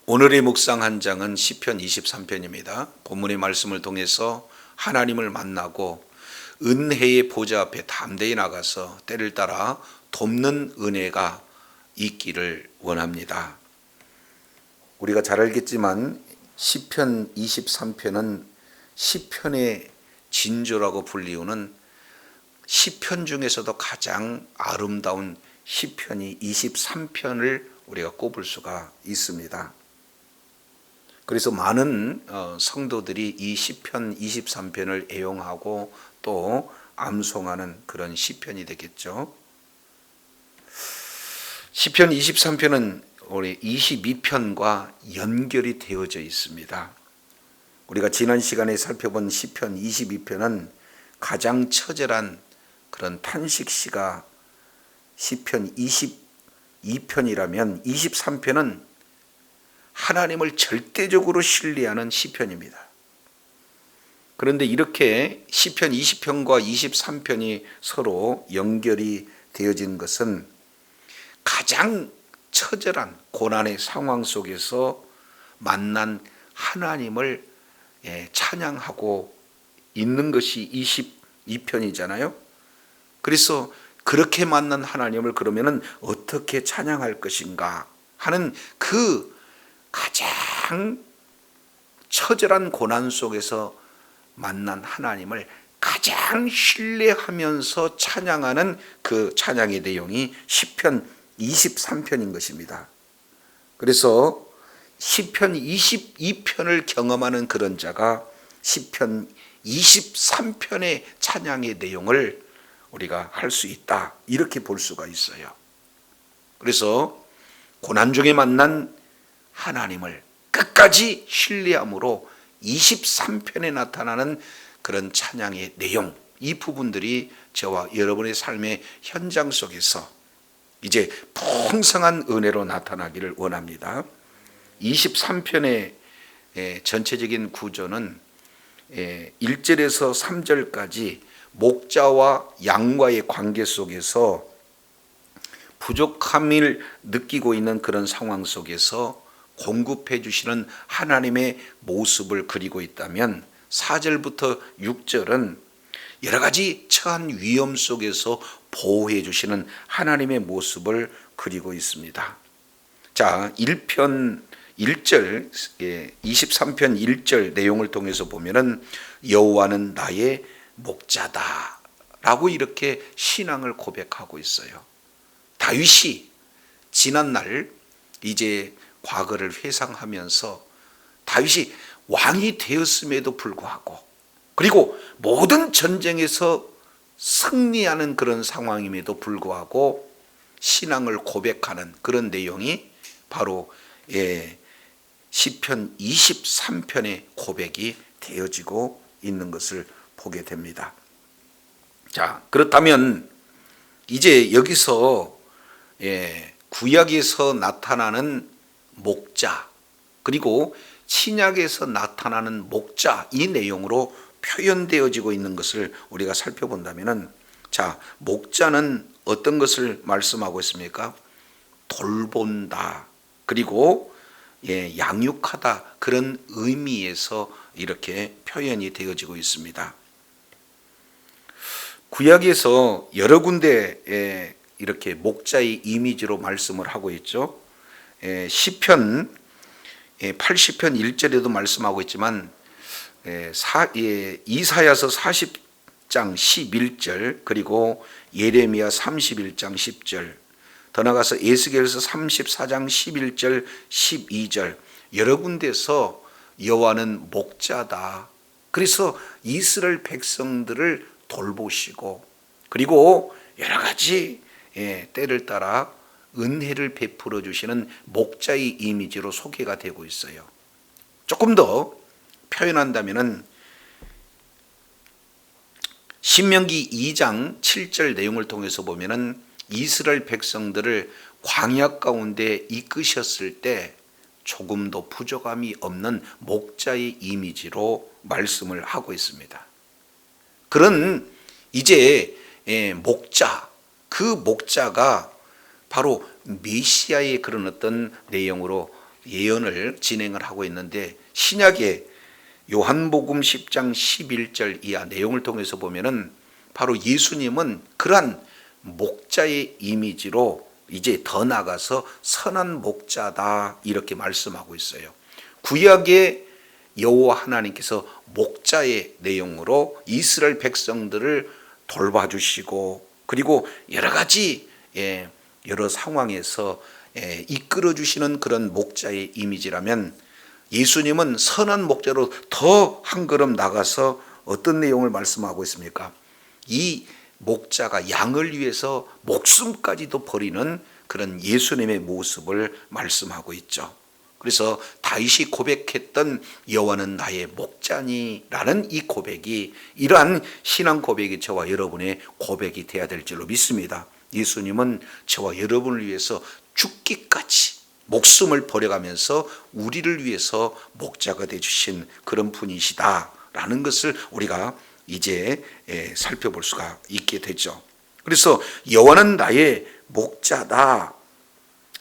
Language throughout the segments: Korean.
오늘의 묵상 한 장은 시편 23편입니다. 본문의 말씀을 통해서 하나님을 만나고 은혜의 보좌 앞에 담대히 나가서 때를 따라 돕는 은혜가 있기를 원합니다. 우리가 잘 알겠지만 시편 23편은 시편의 진조라고 불리우는 시편 중에서도 가장 아름다운 시편이 23편을 우리가 꼽을 수가 있습니다. 그래서 많은 성도들이 이 시편 23편을 애용하고 또 암송하는 그런 시편이 되겠죠. 시편 23편은 우리 22편과 연결이 되어져 있습니다. 우리가 지난 시간에 살펴본 시편 22편은 가장 처절한 그런 탄식시가 시편 22편이라면 23편은 하나님을 절대적으로 신뢰하는 시편입니다. 그런데 이렇게 시편 20편과 23편이 서로 연결이 되어진 것은 가장 처절한 고난의 상황 속에서 만난 하나님을 찬양하고 있는 것이 22편이잖아요. 그래서 그렇게 만난 하나님을 그러면은 어떻게 찬양할 것인가 하는 그 가장 처절한 고난 속에서 만난 하나님을 가장 신뢰하면서 찬양하는 그 찬양의 내용이 시편 23편인 것입니다. 그래서 시편 22편을 경험하는 그런 자가 시편 23편의 찬양의 내용을 우리가 할 수 있다, 이렇게 볼 수가 있어요. 그래서 고난 중에 만난 하나님을 끝까지 신뢰함으로 23편에 나타나는 그런 찬양의 내용, 이 부분들이 저와 여러분의 삶의 현장 속에서 이제 풍성한 은혜로 나타나기를 원합니다. 23편의 전체적인 구조는 1절에서 3절까지 목자와 양과의 관계 속에서 부족함을 느끼고 있는 그런 상황 속에서 공급해 주시는 하나님의 모습을 그리고 있다면 4절부터 6절은 여러 가지 처한 위험 속에서 보호해 주시는 하나님의 모습을 그리고 있습니다. 자, 1편 1절 23편 1절 내용을 통해서 보면은 여호와는 나의 목자다 라고 이렇게 신앙을 고백하고 있어요. 다윗이 지난날 이제 과거를 회상하면서 다윗이 왕이 되었음에도 불구하고, 그리고 모든 전쟁에서 승리하는 그런 상황임에도 불구하고 신앙을 고백하는 그런 내용이 바로 시편 23편의 고백이 되어지고 있는 것을 보게 됩니다. 자, 그렇다면 이제 여기서 구약에서 나타나는 목자, 그리고 신약에서 나타나는 목자, 이 내용으로 표현되어지고 있는 것을 우리가 살펴본다면은, 자, 목자는 어떤 것을 말씀하고 있습니까? 돌본다, 그리고 양육하다, 그런 의미에서 이렇게 표현이 되어지고 있습니다. 구약에서 여러 군데에 이렇게 목자의 이미지로 말씀을 하고 있죠. 시편 80편 1절에도 말씀하고 있지만 이사야서 40장 11절, 그리고 예레미야 31장 10절, 더 나가서 에스겔서 34장 11절 12절, 여러 군데서 여호와는 목자다, 그래서 이스라엘 백성들을 돌보시고, 그리고 여러 가지 때를 따라 은혜를 베풀어 주시는 목자의 이미지로 소개가 되고 있어요. 조금 더 표현한다면은 신명기 2장 7절 내용을 통해서 보면은 이스라엘 백성들을 광야 가운데 이끄셨을 때 조금도 부족함이 없는 목자의 이미지로 말씀을 하고 있습니다. 그런 이제 목자, 그 목자가 바로 메시아의 그런 어떤 내용으로 예언을 진행을 하고 있는데, 신약의 요한복음 10장 11절 이하 내용을 통해서 보면은 바로 예수님은 그러한 목자의 이미지로 이제 더 나가서 선한 목자다 이렇게 말씀하고 있어요. 구약의 여호와 하나님께서 목자의 내용으로 이스라엘 백성들을 돌봐주시고, 그리고 여러 가지 여러 상황에서 이끌어 주시는 그런 목자의 이미지라면, 예수님은 선한 목자로 더 한 걸음 나가서 어떤 내용을 말씀하고 있습니까? 이 목자가 양을 위해서 목숨까지도 버리는 그런 예수님의 모습을 말씀하고 있죠. 그래서 다윗이 고백했던 여호와는 나의 목자니라는 이 고백이, 이러한 신앙 고백이 저와 여러분의 고백이 되어야 될 줄로 믿습니다. 예수님은 저와 여러분을 위해서 죽기까지 목숨을 버려가면서 우리를 위해서 목자가 되어주신 그런 분이시다라는 것을 우리가 이제 살펴볼 수가 있게 되죠. 그래서 여호와는 나의 목자다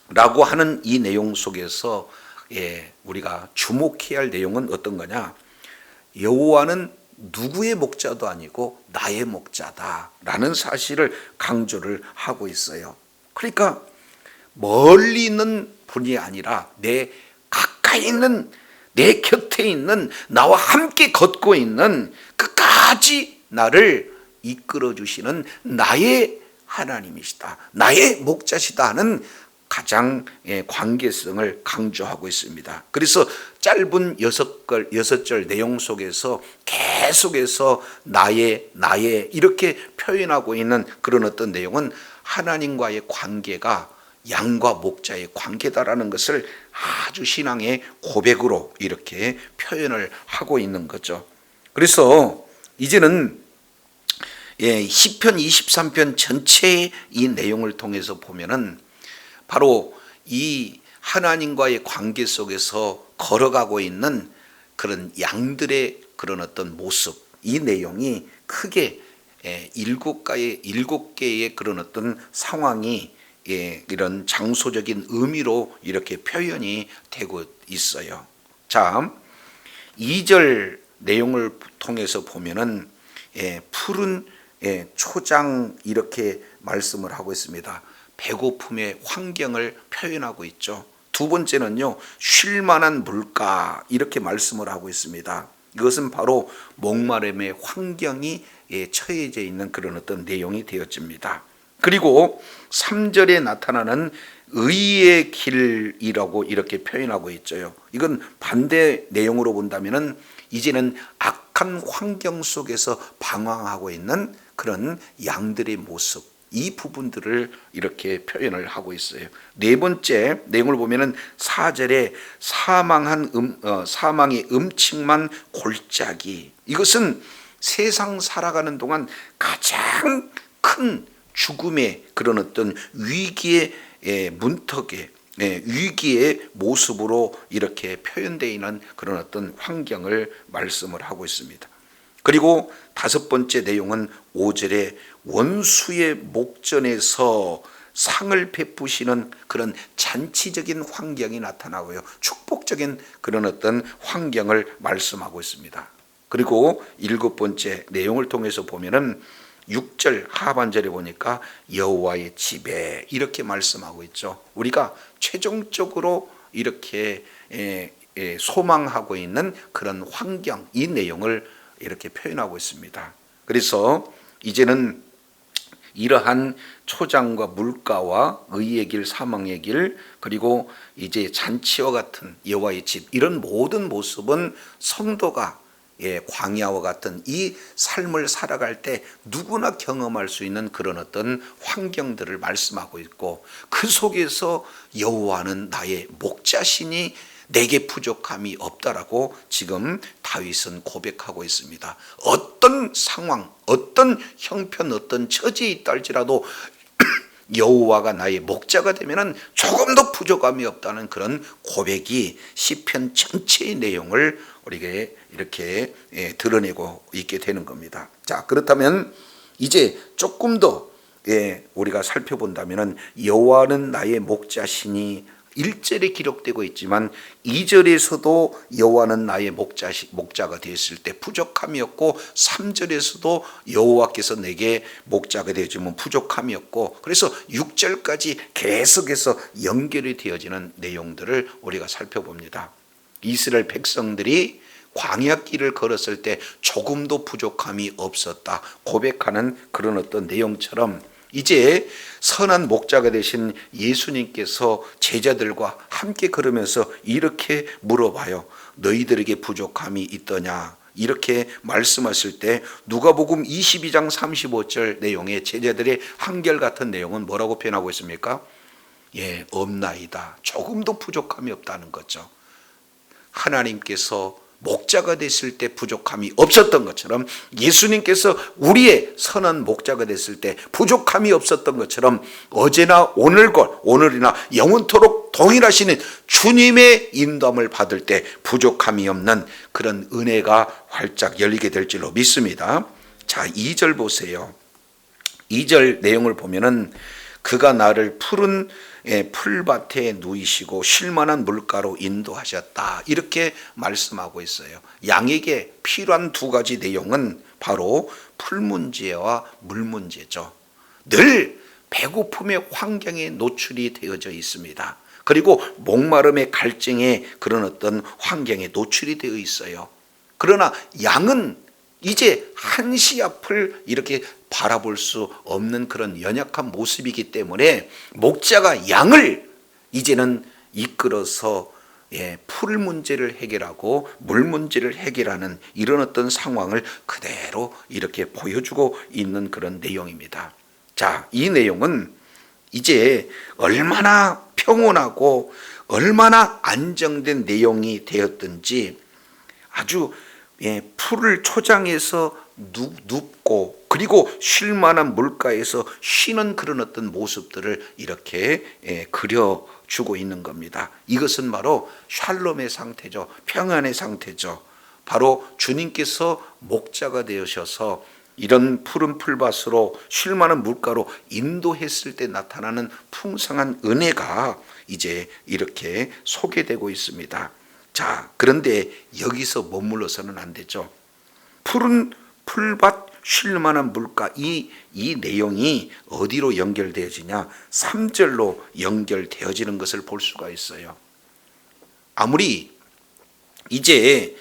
라고 하는 이 내용 속에서 우리가 주목해야 할 내용은 어떤 거냐? 여호와는 누구의 목자도 아니고 나의 목자다라는 사실을 강조를 하고 있어요. 그러니까 멀리 있는 분이 아니라 내 가까이 있는, 내 곁에 있는, 나와 함께 걷고 있는, 끝까지 나를 이끌어 주시는 나의 하나님이시다, 나의 목자시다 하는 가장 관계성을 강조하고 있습니다. 그래서 짧은 6절 내용 속에서 계속해서 나의 이렇게 표현하고 있는 그런 어떤 내용은 하나님과의 관계가 양과 목자의 관계다라는 것을 아주 신앙의 고백으로 이렇게 표현을 하고 있는 거죠. 그래서 이제는 시편 23편 전체의 이 내용을 통해서 보면은 바로 이 하나님과의 관계 속에서 걸어가고 있는 그런 양들의 그런 어떤 모습, 이 내용이 크게 7개의 그런 어떤 상황이 이런 장소적인 의미로 이렇게 표현이 되고 있어요. 자, 2절 내용을 통해서 보면은 푸른 초장 이렇게 말씀을 하고 있습니다. 배고픔의 환경을 표현하고 있죠. 두 번째는요, 쉴만한 물가 이렇게 말씀을 하고 있습니다. 이것은 바로 목마름의 환경이 처해져 있는 그런 어떤 내용이 되어집니다. 그리고 3절에 나타나는 의의 길이라고 이렇게 표현하고 있죠. 이건 반대 내용으로 본다면은 이제는 악한 환경 속에서 방황하고 있는 그런 양들의 모습, 이 부분들을 이렇게 표현을 하고 있어요. 네 번째 내용을 보면은 4절에 사망의 음침한 골짜기, 이것은 세상 살아가는 동안 가장 큰 죽음의 그런 어떤 위기의 문턱에, 위기의 모습으로 이렇게 표현되어 있는 그런 어떤 환경을 말씀을 하고 있습니다. 그리고 다섯 번째 내용은 5절에 원수의 목전에서 상을 베푸시는 그런 잔치적인 환경이 나타나고요, 축복적인 그런 어떤 환경을 말씀하고 있습니다. 그리고 일곱 번째 내용을 통해서 보면은 6절 하반절에 보니까 여호와의 집에 이렇게 말씀하고 있죠. 우리가 최종적으로 이렇게 소망하고 있는 그런 환경, 이 내용을 이렇게 표현하고 있습니다. 그래서 이제는 이러한 초장과 물가와 의의 길, 사망의 길, 그리고 이제 잔치와 같은 여호와의 집, 이런 모든 모습은 성도가 광야와 같은 이 삶을 살아갈 때 누구나 경험할 수 있는 그런 어떤 환경들을 말씀하고 있고, 그 속에서 여호와는 나의 목자시니 내게 부족함이 없다라고 지금 다윗은 고백하고 있습니다. 어떤 상황, 어떤 형편, 어떤 처지에 있다 할지라도 여호와가 나의 목자가 되면은 조금도 부족함이 없다는 그런 고백이 시편 전체의 내용을 우리에게 이렇게 드러내고 있게 되는 겁니다. 자, 그렇다면 이제 조금 더 우리가 살펴본다면은 여호와는 나의 목자시니 1절에 기록되고 있지만 2절에서도 여호와는 나의 목자가 되었을 때 부족함이었고 3절에서도 여호와께서 내게 목자가 되어주면 부족함이었고, 그래서 6절까지 계속해서 연결이 되어지는 내용들을 우리가 살펴봅니다. 이스라엘 백성들이 광야길을 걸었을 때 조금도 부족함이 없었다 고백하는 그런 어떤 내용처럼, 이제 선한 목자가 되신 예수님께서 제자들과 함께 걸으면서 이렇게 물어봐요. 너희들에게 부족함이 있더냐? 이렇게 말씀하실 때 누가복음 22장 35절 내용의 제자들의 한결같은 내용은 뭐라고 표현하고 있습니까? 없나이다. 조금도 부족함이 없다는 거죠. 하나님께서 목자가 됐을 때 부족함이 없었던 것처럼, 예수님께서 우리의 선한 목자가 됐을 때 부족함이 없었던 것처럼, 어제나 오늘이나 영원토록 동일하시는 주님의 인도함을 받을 때 부족함이 없는 그런 은혜가 활짝 열리게 될 줄로 믿습니다. 자, 2절 보세요. 2절 내용을 보면은 그가 나를 푸른 풀밭에 누이시고 쉴만한 물가로 인도하셨다, 이렇게 말씀하고 있어요. 양에게 필요한 두 가지 내용은 바로 풀 문제와 물 문제죠. 늘 배고픔의 환경에 노출이 되어져 있습니다. 그리고 목마름의 갈증의 그런 어떤 환경에 노출이 되어 있어요. 그러나 양은 이제 한시 앞을 이렇게 바라볼 수 없는 그런 연약한 모습이기 때문에 목자가 양을 이제는 이끌어서 풀 문제를 해결하고 물 문제를 해결하는 이런 어떤 상황을 그대로 이렇게 보여주고 있는 그런 내용입니다. 자, 이 내용은 이제 얼마나 평온하고 얼마나 안정된 내용이 되었든지 아주 풀을 초장에서 눕고 그리고 쉴만한 물가에서 쉬는 그런 어떤 모습들을 이렇게 그려주고 있는 겁니다. 이것은 바로 샬롬의 상태죠. 평안의 상태죠. 바로 주님께서 목자가 되셔서 이런 푸른 풀밭으로 쉴만한 물가로 인도했을 때 나타나는 풍성한 은혜가 이제 이렇게 소개되고 있습니다. 자, 그런데 여기서 머물러서는 안 되죠. 푸른 풀밭 쉴만한 물가, 이 내용이 어디로 연결되어지냐? 3절로 연결되어지는 것을 볼 수가 있어요. 아무리 이제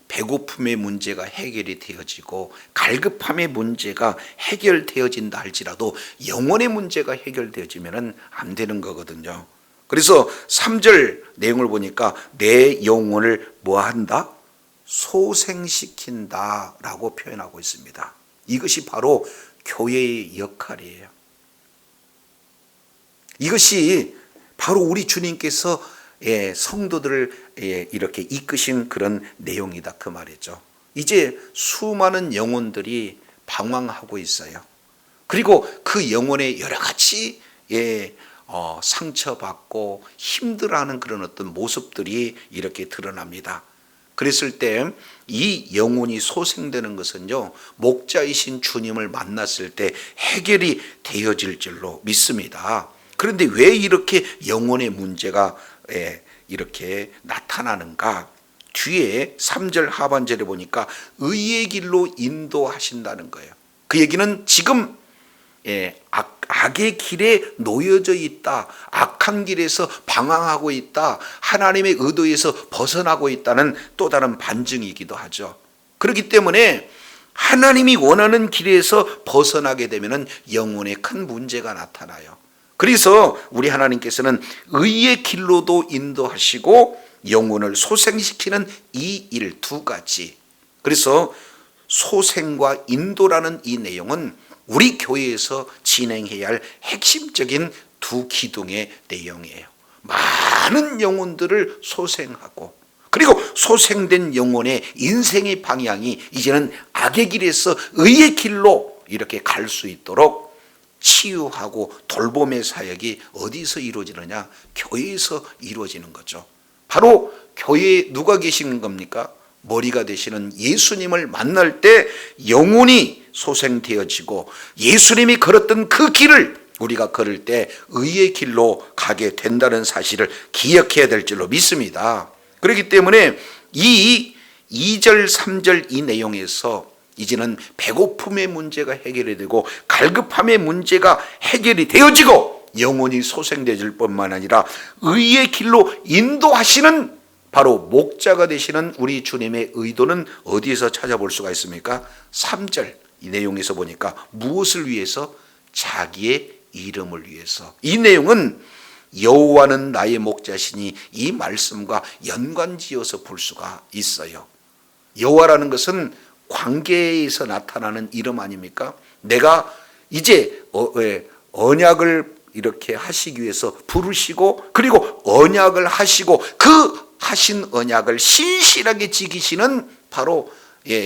배고픔의 문제가 해결이 되어지고 갈급함의 문제가 해결되어진다 할지라도 영혼의 문제가 해결되어지면 안 되는 거거든요. 그래서 3절 내용을 보니까 내 영혼을 뭐한다? 소생시킨다 라고 표현하고 있습니다. 이것이 바로 교회의 역할이에요. 이것이 바로 우리 주님께서 성도들을 이렇게 이끄신 그런 내용이다, 그 말이죠. 이제 수많은 영혼들이 방황하고 있어요. 그리고 그 영혼의 여러 가지 상처받고 힘들어하는 그런 어떤 모습들이 이렇게 드러납니다. 그랬을 때 이 영혼이 소생되는 것은요, 목자이신 주님을 만났을 때 해결이 되어질 줄로 믿습니다. 그런데 왜 이렇게 영혼의 문제가 이렇게 나타나는가? 뒤에 3절 하반절에 보니까 의의 길로 인도하신다는 거예요. 그 얘기는 지금 악의 길에 놓여져 있다, 악한 길에서 방황하고 있다, 하나님의 의도에서 벗어나고 있다는 또 다른 반증이기도 하죠. 그렇기 때문에 하나님이 원하는 길에서 벗어나게 되면 영혼에 큰 문제가 나타나요. 그래서 우리 하나님께서는 의의 길로도 인도하시고 영혼을 소생시키는 이 일 두 가지. 그래서 소생과 인도라는 이 내용은 우리 교회에서 진행해야 할 핵심적인 두 기둥의 내용이에요. 많은 영혼들을 소생하고, 그리고 소생된 영혼의 인생의 방향이 이제는 악의 길에서 의의 길로 이렇게 갈 수 있도록 치유하고 돌봄의 사역이 어디서 이루어지느냐? 교회에서 이루어지는 거죠. 바로 교회에 누가 계시는 겁니까? 머리가 되시는 예수님을 만날 때 영혼이 소생되어지고 예수님이 걸었던 그 길을 우리가 걸을 때 의의 길로 가게 된다는 사실을 기억해야 될 줄로 믿습니다. 그렇기 때문에 이 2절 3절 이 내용에서 이제는 배고픔의 문제가 해결이 되고 갈급함의 문제가 해결이 되어지고 영혼이 소생되질 뿐만 아니라 의의 길로 인도하시는 바로 목자가 되시는 우리 주님의 의도는 어디에서 찾아볼 수가 있습니까? 3절 이 내용에서 보니까 무엇을 위해서? 자기의 이름을 위해서. 이 내용은 여호와는 나의 목자시니 이 말씀과 연관지어서 볼 수가 있어요. 여호와라는 것은 관계에서 나타나는 이름 아닙니까? 내가 이제 언약을 이렇게 하시기 위해서 부르시고 그리고 언약을 하시고 그 하신 언약을 신실하게 지키시는 바로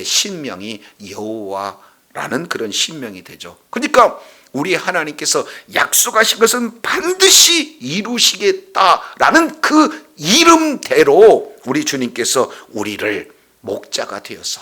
신명이 여호와라는 그런 신명이 되죠. 그러니까 우리 하나님께서 약속하신 것은 반드시 이루시겠다라는 그 이름대로 우리 주님께서 우리를 목자가 되어서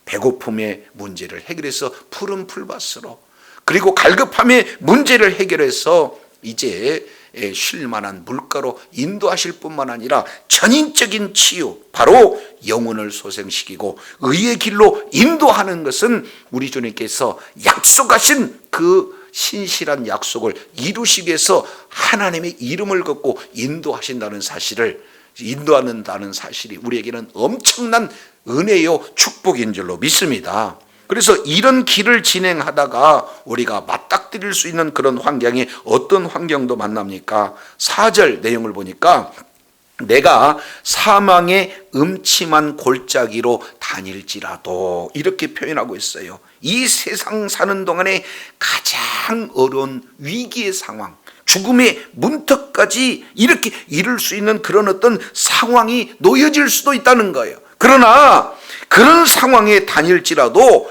배고픔의 문제를 해결해서 푸른 풀밭으로 그리고 갈급함의 문제를 해결해서 이제 쉴 만한 물가로 인도하실 뿐만 아니라 전인적인 치유, 바로 영혼을 소생시키고 의의 길로 인도하는 것은 우리 주님께서 약속하신 그 신실한 약속을 이루시기 위해서 하나님의 이름을 걷고 인도하신다는 사실을, 인도한다는 사실이 우리에게는 엄청난 은혜요 축복인 줄로 믿습니다. 그래서 이런 길을 진행하다가 우리가 맞닥뜨릴 수 있는 그런 환경이 어떤 환경도 만납니까? 4절 내용을 보니까 내가 사망의 음침한 골짜기로 다닐지라도 이렇게 표현하고 있어요. 이 세상 사는 동안에 가장 어려운 위기의 상황, 죽음의 문턱까지 이렇게 이룰 수 있는 그런 어떤 상황이 놓여질 수도 있다는 거예요. 그러나 그런 상황에 다닐지라도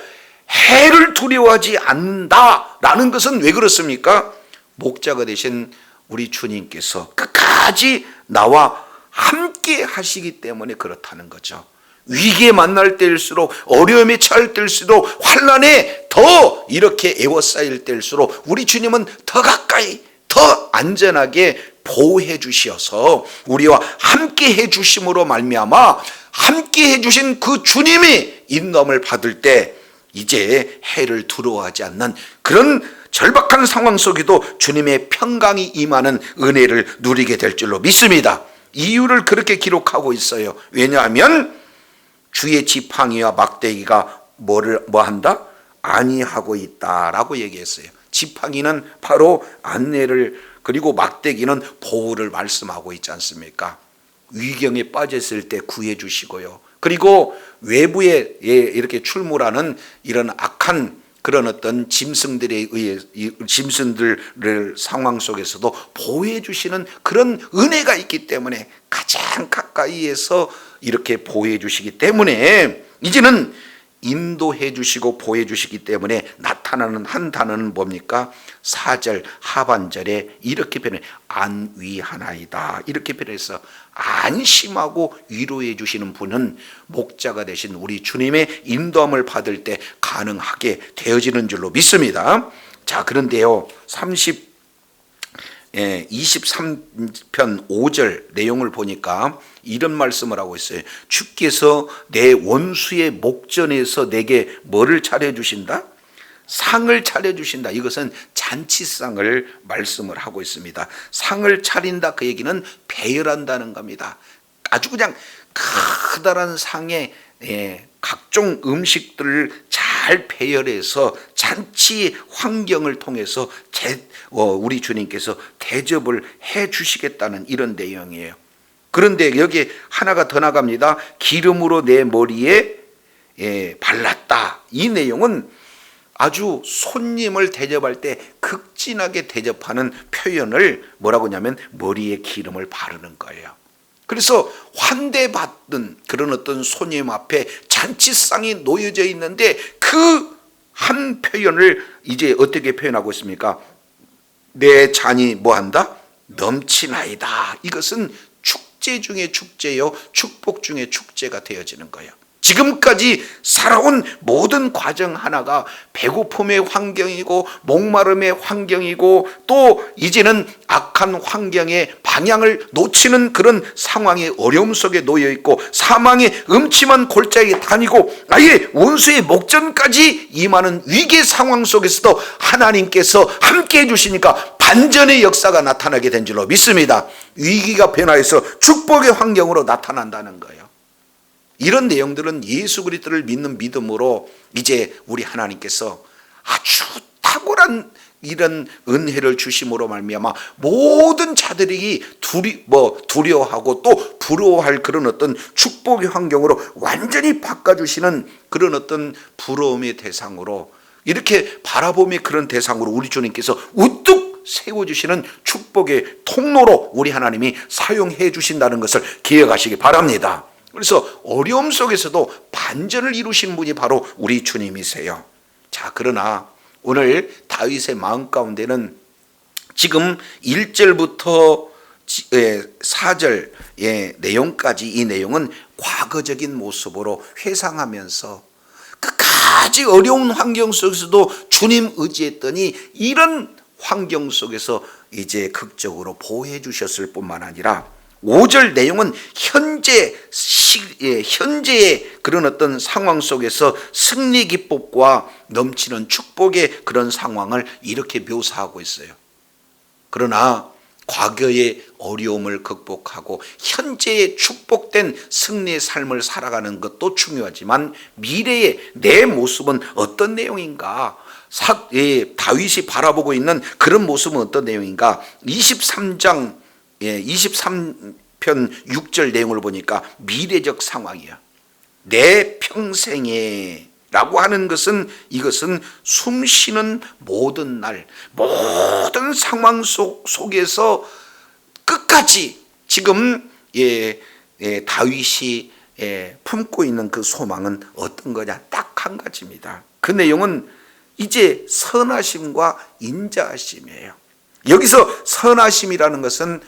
해를 두려워하지 않는다라는 것은 왜 그렇습니까? 목자가 되신 우리 주님께서 끝까지 나와 함께 하시기 때문에 그렇다는 거죠. 위기에 만날 때일수록, 어려움에 처할 때일수록, 환난에 더 이렇게 에워싸일 때일수록 우리 주님은 더 가까이, 더 안전하게 보호해 주셔서 우리와 함께 해 주심으로 말미암아 함께 해 주신 그 주님의 인도함을 받을 때 이제 해를 두려워하지 않는 그런 절박한 상황 속에도 주님의 평강이 임하는 은혜를 누리게 될 줄로 믿습니다. 이유를 그렇게 기록하고 있어요. 왜냐하면 주의 지팡이와 막대기가 뭐한다? 안위하고 있다라고 얘기했어요. 지팡이는 바로 안내를, 그리고 막대기는 보호를 말씀하고 있지 않습니까? 위경에 빠졌을 때 구해 주시고요. 그리고 외부에 이렇게 출몰하는 이런 악한 그런 어떤 짐승들에 의해, 짐승들을 상황 속에서도 보호해 주시는 그런 은혜가 있기 때문에 가장 가까이에서 이렇게 보호해 주시기 때문에 이제는 인도해 주시고 보호해 주시기 때문에 나타나는 한 단어는 뭡니까? 4절 하반절에 이렇게 표현해, 안위하나이다 이렇게 표현해서 안심하고 위로해 주시는 분은 목자가 되신 우리 주님의 인도함을 받을 때 가능하게 되어지는 줄로 믿습니다. 자, 그런데요 23편 5절 내용을 보니까 이런 말씀을 하고 있어요. 주께서 내 원수의 목전에서 내게 뭐를 차려주신다? 상을 차려주신다. 이것은 잔치상을 말씀을 하고 있습니다. 상을 차린다, 그 얘기는 배열한다는 겁니다. 아주 그냥 커다란 상에 각종 음식들을 잘 배열해서 잔치 환경을 통해서 우리 주님께서 대접을 해 주시겠다는 이런 내용이에요. 그런데 여기 하나가 더 나갑니다. 기름으로 내 머리에 발랐다. 이 내용은 아주 손님을 대접할 때 극진하게 대접하는 표현을 뭐라고 하냐면 머리에 기름을 바르는 거예요. 그래서 환대받는 그런 어떤 손님 앞에 잔치상이 놓여져 있는데 그 한 표현을 이제 어떻게 표현하고 있습니까? 내 잔이 뭐한다? 넘치나이다. 이것은 축제 중에 축제요, 축복 중에 축제가 되어지는 거예요. 지금까지 살아온 모든 과정 하나가 배고픔의 환경이고 목마름의 환경이고 또 이제는 악한 환경의 방향을 놓치는 그런 상황의 어려움 속에 놓여 있고 사망의 음침한 골짜기에 다니고 아예 원수의 목전까지 임하는 위기 상황 속에서도 하나님께서 함께 해주시니까 반전의 역사가 나타나게 된 줄로 믿습니다. 위기가 변화해서 축복의 환경으로 나타난다는 거예요. 이런 내용들은 예수 그리스도를 믿는 믿음으로 이제 우리 하나님께서 아주 탁월한 이런 은혜를 주심으로 말미암아 모든 자들이 두려워하고 또 부러워할 그런 어떤 축복의 환경으로 완전히 바꿔주시는 그런 어떤 부러움의 대상으로 이렇게 바라봄의 그런 대상으로 우리 주님께서 우뚝 세워주시는 축복의 통로로 우리 하나님이 사용해 주신다는 것을 기억하시기 바랍니다. 그래서 어려움 속에서도 반전을 이루신 분이 바로 우리 주님이세요. 자, 그러나 오늘 다윗의 마음 가운데는 지금 1절부터 4절의 내용까지 이 내용은 과거적인 모습으로 회상하면서 끝까지 어려운 환경 속에서도 주님 의지했더니 이런 환경 속에서 이제 극적으로 보호해 주셨을 뿐만 아니라 5절 내용은 현재의 그런 어떤 상황 속에서 승리 기쁨과 넘치는 축복의 그런 상황을 이렇게 묘사하고 있어요. 그러나 과거의 어려움을 극복하고 현재의 축복된 승리의 삶을 살아가는 것도 중요하지만 미래의 내 모습은 어떤 내용인가? 다윗이 바라보고 있는 그런 모습은 어떤 내용인가? 23편 6절 내용을 보니까 미래적 상황이야. 내 평생에 라고 하는 것은 이것은 숨쉬는 모든 날 모든 상황 속에서 끝까지 지금 다윗이 품고 있는 그 소망은 어떤 거냐? 딱 한 가지입니다. 그 내용은 이제 선하심과 인자하심이에요. 여기서 선하심이라는 것은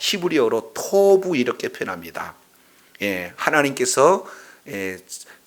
히브리어로 토부 이렇게 표현합니다. 하나님께서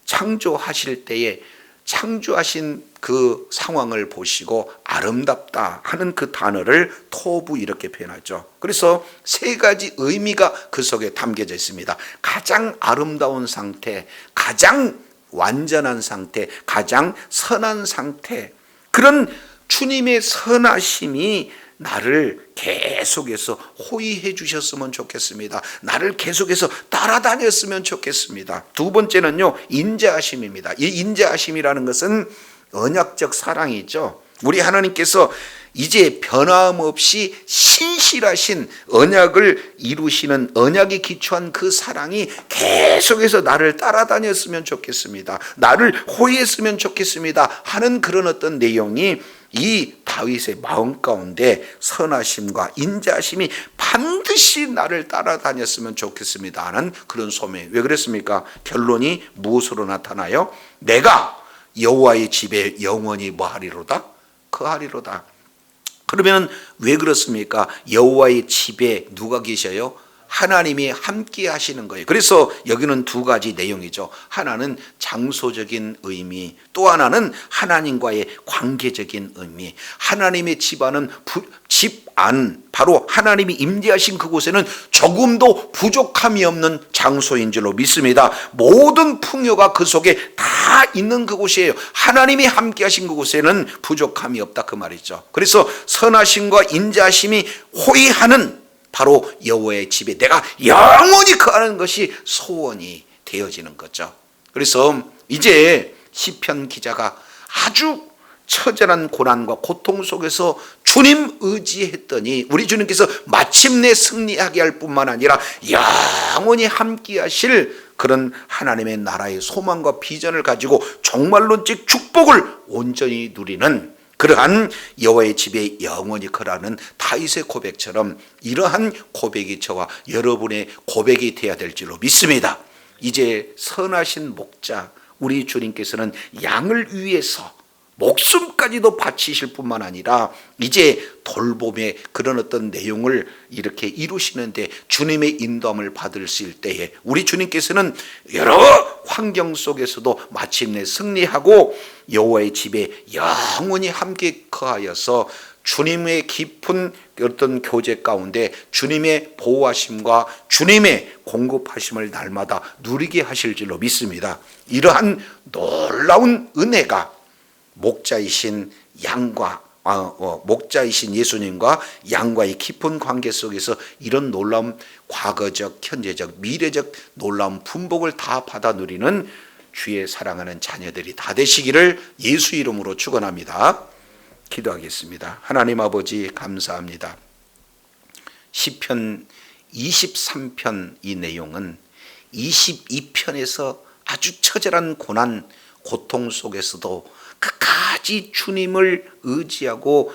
창조하실 때에 창조하신 그 상황을 보시고 아름답다 하는 그 단어를 토부 이렇게 표현하죠. 그래서 세 가지 의미가 그 속에 담겨져 있습니다. 가장 아름다운 상태, 가장 완전한 상태, 가장 선한 상태, 그런 주님의 선하심이 나를 계속해서 호위해 주셨으면 좋겠습니다. 나를 계속해서 따라다녔으면 좋겠습니다. 두 번째는요, 인자하심입니다. 이 인자하심이라는 것은 언약적 사랑이죠. 우리 하나님께서 이제 변함없이 신실하신 언약을 이루시는 언약에 기초한 그 사랑이 계속해서 나를 따라다녔으면 좋겠습니다. 나를 호위했으면 좋겠습니다. 하는 그런 어떤 내용이 이 다윗의 마음 가운데 선하심과 인자심이 반드시 나를 따라다녔으면 좋겠습니다 하는 그런 소매. 왜 그랬습니까? 결론이 무엇으로 나타나요? 내가 여호와의 집에 영원히 뭐하리로다? 거하리로다. 그러면 왜 그렇습니까? 여호와의 집에 누가 계셔요? 하나님이 함께 하시는 거예요. 그래서 여기는 두 가지 내용이죠. 하나는 장소적인 의미, 또 하나는 하나님과의 관계적인 의미. 하나님의 집안은 집안, 바로 하나님이 임재하신 그곳에는 조금도 부족함이 없는 장소인 줄로 믿습니다. 모든 풍요가 그 속에 다 있는 그곳이에요. 하나님이 함께 하신 그곳에는 부족함이 없다 그 말이죠. 그래서 선하심과 인자심이 호위하는 바로 여호와의 집에 내가 영원히 거하는 것이 소원이 되어지는 거죠. 그래서 이제 시편 기자가 아주 처절한 고난과 고통 속에서 주님 의지했더니 우리 주님께서 마침내 승리하게 할 뿐만 아니라 영원히 함께 하실 그런 하나님의 나라의 소망과 비전을 가지고 종말론적 축복을 온전히 누리는 그러한 여호와의 집에 영원히 거라는 다윗의 고백처럼 이러한 고백이 저와 여러분의 고백이 되어야 될 줄로 믿습니다. 이제 선하신 목자 우리 주님께서는 양을 위해서 목숨까지도 바치실 뿐만 아니라 이제 돌봄의 그런 어떤 내용을 이렇게 이루시는데 주님의 인도함을 받으실 때에 우리 주님께서는 여러 환경 속에서도 마침내 승리하고 여호와의 집에 영원히 함께 거하여서 주님의 깊은 어떤 교제 가운데 주님의 보호하심과 주님의 공급하심을 날마다 누리게 하실 줄로 믿습니다. 이러한 놀라운 은혜가 목자이신 예수님과 양과의 깊은 관계 속에서 이런 놀라운 과거적, 현재적, 미래적 놀라운 분복을 다 받아 누리는 주의 사랑하는 자녀들이 다 되시기를 예수 이름으로 축원합니다. 기도하겠습니다. 하나님 아버지 감사합니다. 시편 23편 이 내용은 22편에서 아주 처절한 고난, 고통 속에서도 끝까지 주님을 의지하고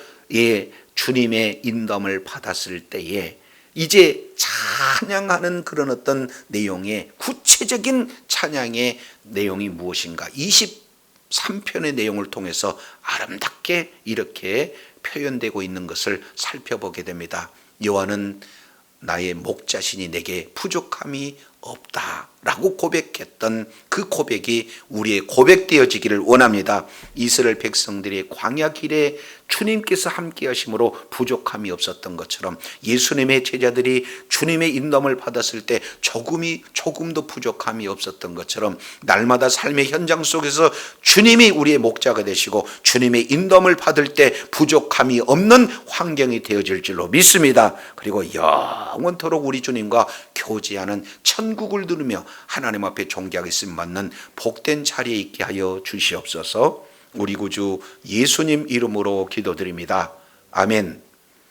주님의 인도함을 받았을 때에 이제 찬양하는 그런 어떤 내용의 구체적인 찬양의 내용이 무엇인가 23편의 내용을 통해서 아름답게 이렇게 표현되고 있는 것을 살펴보게 됩니다. 여호와는 나의 목자시니 내게 부족함이 없다라고 고백했던 그 고백이 우리의 고백되어지기를 원합니다. 이스라엘 백성들의 광야 길에 주님께서 함께 하심으로 부족함이 없었던 것처럼 예수님의 제자들이 주님의 인도함을 받았을 때 조금도 부족함이 없었던 것처럼 날마다 삶의 현장 속에서 주님이 우리의 목자가 되시고 주님의 인도함을 받을 때 부족함이 없는 환경이 되어질 줄로 믿습니다. 그리고 영원토록 우리 주님과 교제하는 천국을 누리며 하나님 앞에 존귀하겠음 받는 복된 자리에 있게 하여 주시옵소서. 우리 구주 예수님 이름으로 기도드립니다. 아멘.